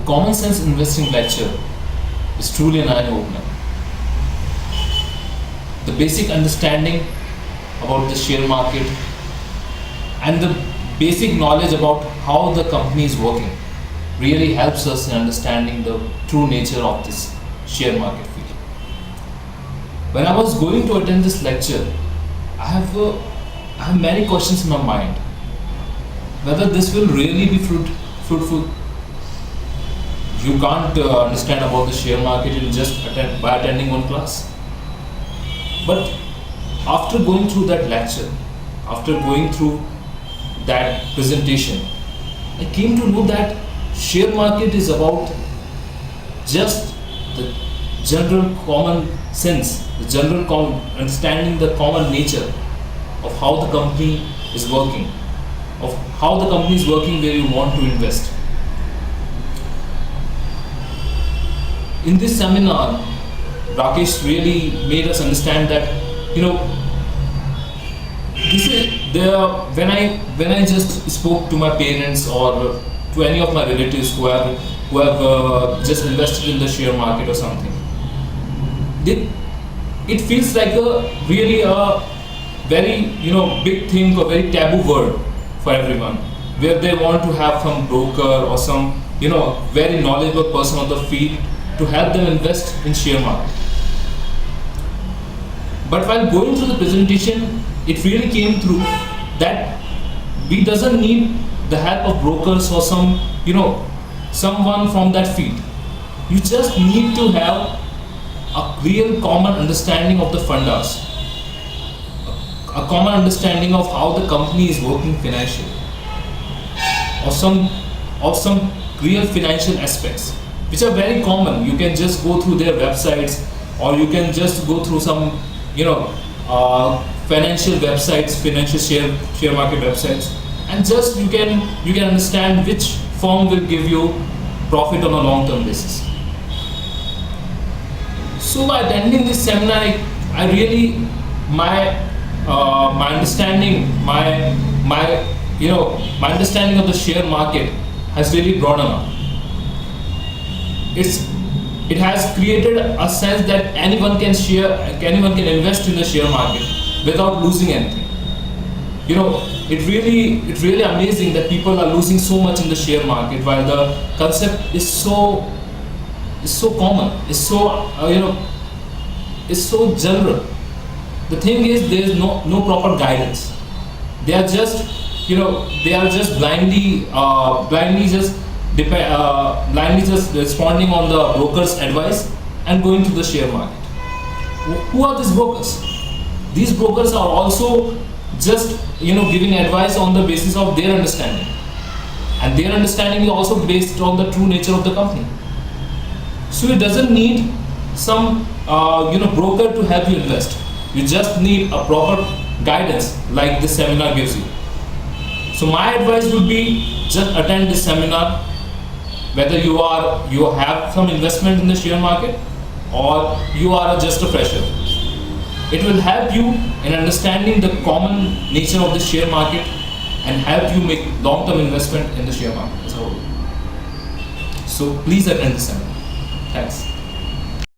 Common Sense Investing lecture is truly an eye-opener. The basic understanding about the share market and the basic knowledge about how the company is working really helps us in understanding the true nature of this share market field. When I was going to attend this lecture, I have many questions in my mind. Whether this will really be fruitful. You can't understand about the share market in just by attending one class. But after going through that lecture, after going through that presentation, I came to know that share market is about just the general common sense, the general understanding the common nature of how the company is working, of how the company is working where you want to invest. In this seminar, Rakesh really made us understand that, this is when I just spoke to my parents or to any of my relatives who have just invested in the share market or something, it feels like a very big thing or very taboo word for everyone, where they want to have some broker or some very knowledgeable person on the field to help them invest in share market. But while going through the presentation, it really came through that we doesn't need the help of brokers or someone from that field. You just need to have a real common understanding of the fundas, a common understanding of how the company is working financially, or some real financial aspects, which are very common. You can just go through their websites, or you can just go through some financial websites, financial share market websites, and just you can understand which firm will give you profit on a long-term basis. So by attending this seminar, I really my understanding understanding of the share market has really broadened up. It has created a sense that anyone can invest in the share market without losing anything. It's really amazing that people are losing so much in the share market while the concept is so common, is so general. The thing is, there is no proper guidance. They are just blindly just responding on the broker's advice and going to the share market. Who are these brokers? These brokers are also just giving advice on the basis of their understanding, and their understanding is also based on the true nature of the company. So it doesn't need some broker to help you invest. You just need a proper guidance like this seminar gives you. So my advice would be just attend this seminar, whether you have some investment in the share market or you are just a fresher. It will help you in understanding the common nature of the share market and help you make long-term investment in the share market as a whole. So please attend this seminar. Thanks.